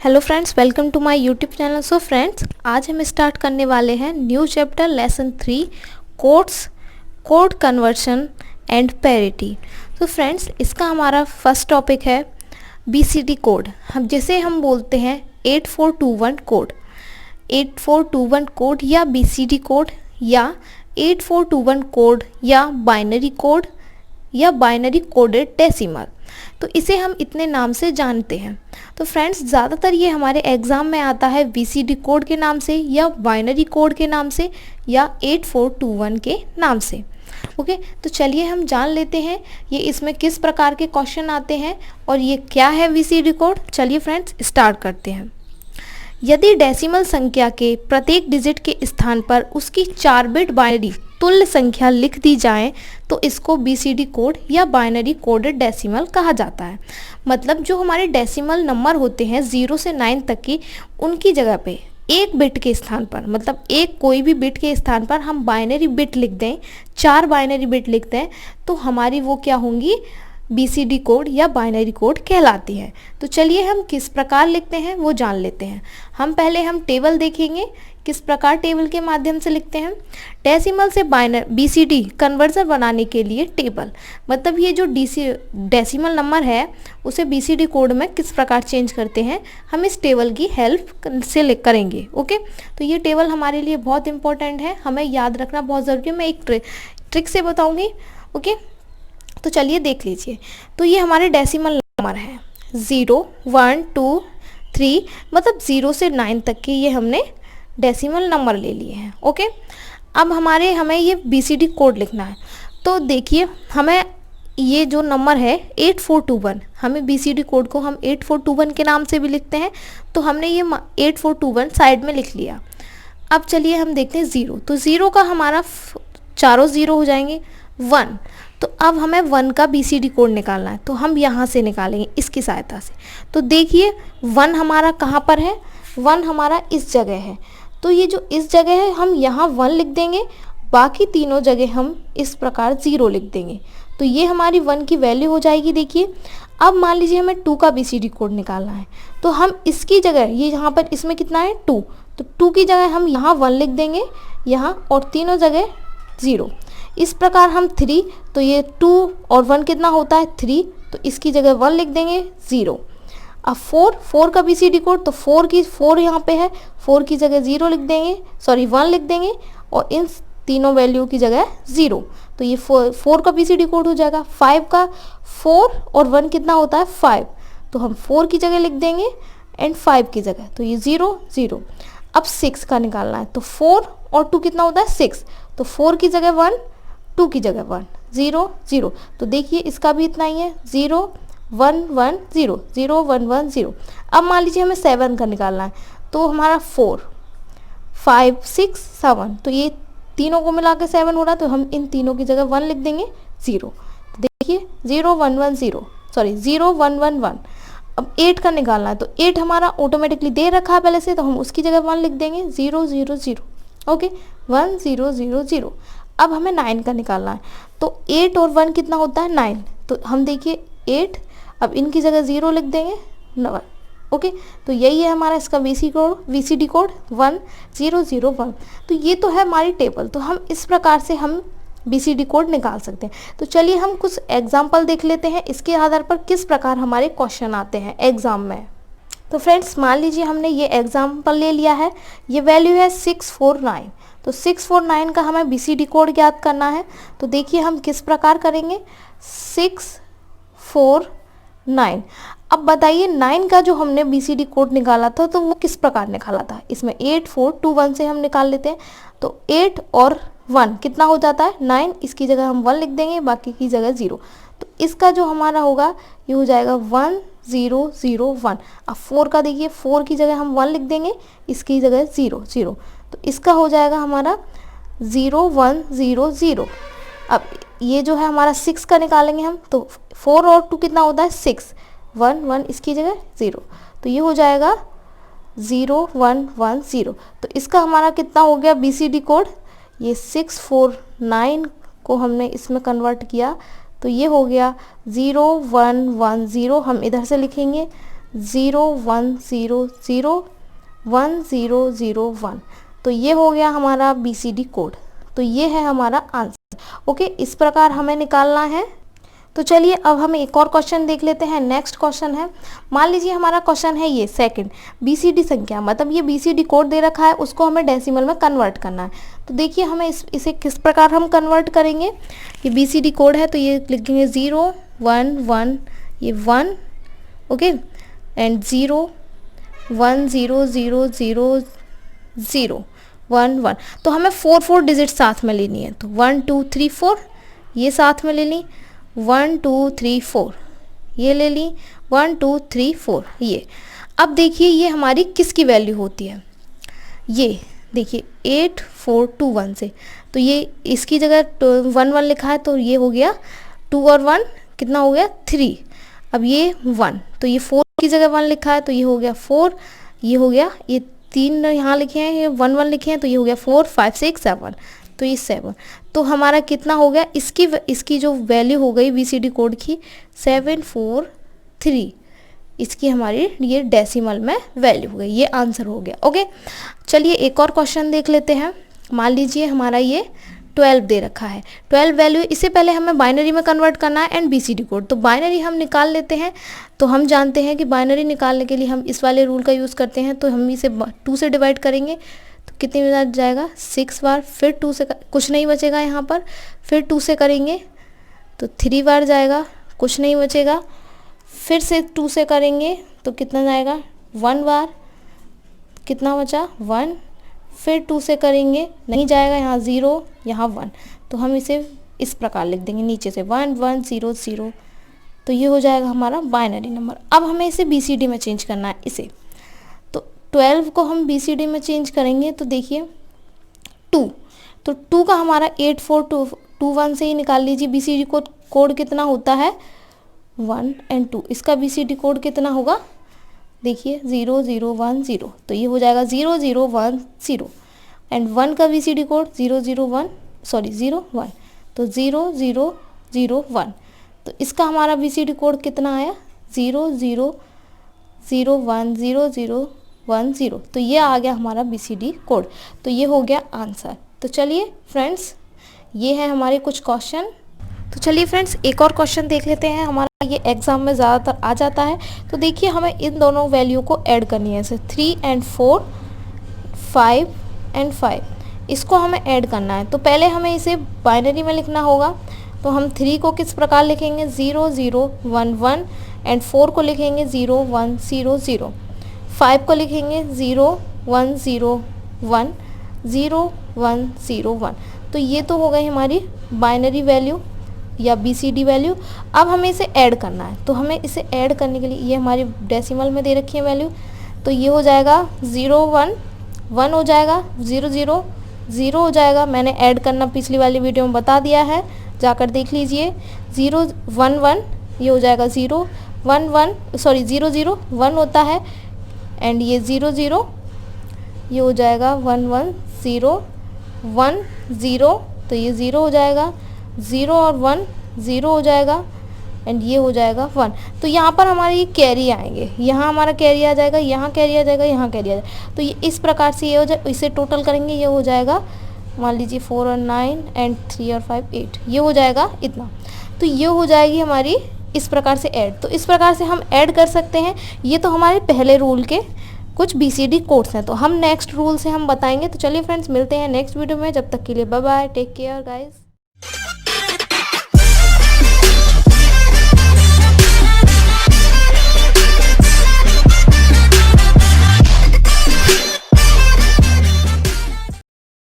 Hello friends, welcome to my YouTube channel. So friends, आज हम start करने वाले हैं new chapter lesson 3 codes, code conversion and parity. तो फ्रेंड्स, इसका हमारा फर्स्ट टॉपिक है बीसीडी कोड। हम बोलते हैं 8421 कोड, 8421 कोड या बीसीडी कोड या 8421 कोड या बाइनरी कोड या बाइनरी कोडेड डेसिमल। तो इसे हम इतने नाम से जानते हैं। तो फ्रेंड्स, ज़्यादातर ये हमारे एग्ज़ाम में आता है बीसीडी कोड के नाम से या बाइनरी कोड के नाम से या 8421 के नाम से। ओके, तो चलिए हम जान लेते हैं ये इसमें किस प्रकार के क्वेश्चन आते हैं और ये क्या है बीसीडी कोड। चलिए फ्रेंड्स, स्टार्ट करते हैं। यदि डेसिमल संख्या के प्रत्येक डिजिट के स्थान पर उसकी 4 बिट बाइनरी तुल्य संख्या लिख दी जाए तो इसको बीसीडी कोड या बाइनरी कोडेड डेसिमल कहा जाता है। मतलब जो हमारे डेसिमल नंबर होते हैं 0 से 9 तक की, उनकी जगह पे एक बिट के स्थान पर, मतलब एक कोई भी बिट के स्थान पर हम बाइनरी बिट लिख दें, 4 बाइनरी बिट लिख दें, तो हमारी वो क्या होंगी, बीसीडी कोड या बाइनरी कोड कहलाती है। तो चलिए हम किस प्रकार लिखते हैं वो जान लेते हैं। हम टेबल देखेंगे, किस प्रकार टेबल के माध्यम से लिखते हैं। डेसिमल से बीसीडी कन्वर्जन बनाने के लिए टेबल, मतलब ये जो डेसिमल नंबर है उसे बीसीडी कोड में किस प्रकार चेंज करते हैं, हम इस टेबल की हेल्प से करेंगे। ओके, तो ये टेबल हमारे लिए बहुत इंपॉर्टेंट है, हमें याद रखना बहुत ज़रूरी है। मैं एक ट्रिक से बताऊँगी। ओके, तो चलिए देख लीजिए। तो ये हमारे डेसिमल नंबर है 0, 1, 2, 3, मतलब 0 से 9 तक के ये हमने डेसिमल नंबर ले लिए हैं। ओके, अब हमें ये बीसीडी कोड लिखना है। तो देखिए, हमें ये जो नंबर है 8421, हमें बीसीडी कोड को हम 8421 के नाम से भी लिखते हैं। तो हमने ये 8421 साइड में लिख लिया। अब चलिए हम देखते हैं 0। तो 0 का हमारा चारों 0 हो जाएंगे। 1, तो अब हमें 1 का बीसीडी कोड निकालना है, तो हम यहाँ से निकालेंगे इसकी सहायता से। तो देखिए 1 हमारा कहाँ पर है, 1 हमारा इस जगह है। तो ये जो इस जगह है हम यहाँ 1 लिख देंगे, बाकी तीनों जगह हम इस प्रकार 0 लिख देंगे। तो ये हमारी 1 की वैल्यू हो जाएगी। देखिए, अब मान लीजिए हमें 2 का बीसीडी कोड निकालना है, तो हम इसकी जगह, ये यहाँ पर इसमें कितना है 2, तो 2 की जगह हम यहाँ 1 लिख देंगे यहाँ, और तीनों जगह 0। इस प्रकार हम 3, तो ये 2 और 1 कितना होता है 3, तो इसकी जगह 1 लिख देंगे 0। अब 4 का बीसीडी कोड, तो 4 यहाँ पे है, 4 की जगह 0 लिख देंगे, सॉरी 1 लिख देंगे, और इन तीनों वैल्यू की जगह 0। तो ये 4 का बीसीडी कोड हो जाएगा। 5 का 4 और 1 कितना होता है 5, तो हम 4 की जगह लिख देंगे एंड 5 की जगह, तो ये 0 0। अब 6 का निकालना है, तो 4 और 2 कितना होता है 6, तो 4 की जगह 1, 2 की जगह 1, 0 0। तो देखिए इसका भी इतना ही है, 0 1 1 0, 0 1 1 0। अब मान लीजिए हमें 7 का निकालना है, तो हमारा 4 5 6 7, तो ये तीनों को मिला के 7 हो रहा है, तो हम इन तीनों की जगह 1 लिख देंगे 0। तो देखिए 0 1 1 0, सॉरी 0 1 1 1। अब 8 का निकालना है, तो 8 हमारा ऑटोमेटिकली दे रखा है पहले से, तो हम उसकी जगह 1 लिख देंगे 0 0 0। ओके, 1 0 0 0। अब हमें 9 का निकालना है, तो 8 और 1 कितना होता है 9, तो हम देखिए 8, अब इनकी जगह 0 लिख देंगे 9। ओके, तो यही है हमारा इसका बीसीडी कोड 1 0 0 1। तो ये तो है हमारी टेबल। तो हम इस प्रकार से हम बीसीडी कोड निकाल सकते हैं। तो चलिए हम कुछ एग्जाम्पल देख लेते हैं, इसके आधार पर किस प्रकार हमारे क्वेश्चन आते हैं एग्जाम में। तो फ्रेंड्स, मान लीजिए हमने ये एग्जाम्पल ले लिया है, ये वैल्यू है 649। तो 649 का हमें बीसीडी कोड ज्ञात करना है। तो देखिए हम किस प्रकार करेंगे, 649। अब बताइए 9 का जो हमने बीसीडी कोड निकाला था, तो वो किस प्रकार निकाला था। इसमें 8421 से हम निकाल लेते हैं। तो 8 और 1 कितना हो जाता है 9, इसकी जगह हम 1 लिख देंगे, बाकी की जगह 0। तो इसका जो हमारा होगा ये हो जाएगा 1 0 0 1। अब 4 का देखिए, 4 की जगह हम 1 लिख देंगे, इसकी जगह 0 0। तो इसका हो जाएगा हमारा 0 1 0 0। अब ये जो है हमारा 6 का निकालेंगे हम, तो 4 और 2 कितना होता है 6, 1 1 इसकी जगह 0। तो ये हो जाएगा 0 1 1 0। तो इसका हमारा कितना हो गया बीसीडी कोड, ये 649 को हमने इसमें कन्वर्ट किया, तो ये हो गया 0 1 1 0। हम इधर से लिखेंगे 0 1 0 0 1 0 0 1। तो ये हो गया हमारा BCD कोड। तो ये है हमारा आंसर। ओके, इस प्रकार हमें निकालना है। तो चलिए अब हम एक और क्वेश्चन देख लेते हैं। नेक्स्ट क्वेश्चन है, मान लीजिए हमारा क्वेश्चन है ये सेकंड, BCD संख्या, मतलब ये BCD कोड दे रखा है, उसको हमें डेसिमल में कन्वर्ट करना है। तो देखिए हमें इसे किस प्रकार हम कन्वर्ट करेंगे। ये BCD कोड है तो ये लिखेंगे 0 1 1, ये 1, ओके, एंड 0 1 0 0 0 0 1 1। तो हमें 4 डिजिट साथ में लेनी है। तो 1 2 3 4 ये साथ में ले ली, 1 2 3 4 ये ले ली, 1 2 3 4 ये। अब देखिए ये हमारी किसकी वैल्यू होती है, ये देखिए 8 4 2 1 से। तो ये इसकी जगह 1 1 लिखा है तो ये हो गया 2 और 1 कितना हो गया 3। अब ये 1, तो ये 4 की जगह 1 लिखा है तो ये हो गया 4, ये हो गया, ये 3 यहाँ लिखे हैं, ये 1 1 लिखे हैं तो ये हो गया 4 5 6 7, तो ये 7। तो हमारा कितना हो गया, इसकी जो वैल्यू हो गई BCD कोड की 743, इसकी हमारी ये डेसिमल में वैल्यू हो गई, ये आंसर हो गया। ओके, चलिए एक और क्वेश्चन देख लेते हैं। मान लीजिए हमारा ये 12 दे रखा है, 12 वैल्यू, इससे पहले हमें बाइनरी में कन्वर्ट करना है एंड BCD कोड। तो बाइनरी हम निकाल लेते हैं। तो हम जानते हैं कि बाइनरी निकालने के लिए हम इस वाले रूल का यूज़ करते हैं। तो हम इसे 2 से डिवाइड करेंगे तो कितने बार जाएगा 6 बार, फिर 2 से कुछ नहीं बचेगा यहाँ पर, फिर 2 से करेंगे तो 3 बार जाएगा, कुछ नहीं बचेगा, फिर से 2 से करेंगे तो कितना जाएगा 1 बार, कितना बचा 1, फिर 2 से करेंगे नहीं जाएगा, यहाँ 0 यहाँ 1। तो हम इसे इस प्रकार लिख देंगे नीचे से 1 1 0 0। तो ये हो जाएगा हमारा बाइनरी नंबर। अब हमें इसे BCD में चेंज करना है इसे। तो 12 को हम BCD में चेंज करेंगे तो देखिए 2, तो 2 का हमारा 8 4 2 2 1 से ही निकाल लीजिए। BCD कोड कितना होता है 1 एंड 2, इसका BCD कोड कितना होगा देखिए 0 0 1 0। तो ये हो जाएगा 0 0 1 0 एंड 1 का BCD कोड 0 0 1 तो 0 0 0 1। तो इसका हमारा BCD कोड कितना आया 0 0 0 1 0 0 1 0। तो ये आ गया हमारा BCD कोड। तो ये हो गया आंसर। तो चलिए फ्रेंड्स, ये है हमारे कुछ क्वेश्चन। तो चलिए फ्रेंड्स एक और क्वेश्चन देख लेते हैं, हमारा ये एग्जाम में ज़्यादातर आ जाता है। तो देखिए हमें इन दोनों वैल्यू को ऐड करनी है, जैसे 3 एंड 4 5 एंड 5, इसको हमें ऐड करना है। तो पहले हमें इसे बाइनरी में लिखना होगा। तो हम 3 को किस प्रकार लिखेंगे 0 0 1 1 एंड 4 को लिखेंगे 0 1 0 0, 5 को लिखेंगे 0 1 0 1 0 1 0 1। तो ये तो हो गई हमारी बाइनरी वैल्यू या BCD वैल्यू। अब हमें इसे ऐड करना है। तो हमें इसे ऐड करने के लिए ये हमारी डेसिमल में दे रखी है वैल्यू। तो ये हो जाएगा 0 1 1 हो जाएगा, 0 0 0 हो जाएगा। मैंने ऐड करना पिछली वाली वीडियो में बता दिया है, जाकर देख लीजिए। 0 1 1 ये हो जाएगा 0 1 1 0 0 1 होता है एंड ये 0 0 ये हो जाएगा 1 1 0 1 0। तो ये 0 हो जाएगा, 0 और 1 0 हो जाएगा एंड ये हो जाएगा 1। तो यहाँ पर हमारे ये कैरी आएंगे, यहाँ हमारा कैरी आ जाएगा, यहाँ कैरी आ जाएगा, यहाँ कैरी आ जाएगा। तो ये इस प्रकार से ये हो जाए, इसे टोटल करेंगे ये हो जाएगा, मान लीजिए 4 और 9 एंड 3 और 5 8, ये हो जाएगा इतना। तो ये हो जाएगी हमारी इस प्रकार से ऐड। तो इस प्रकार से हम ऐड कर सकते हैं। ये तो हमारे पहले रूल के कुछ BCD कोड्स हैं। तो हम नेक्स्ट रूल से हम बताएंगे। तो चलिए फ्रेंड्स मिलते हैं नेक्स्ट वीडियो में, जब तक के लिए bye bye, take care guys.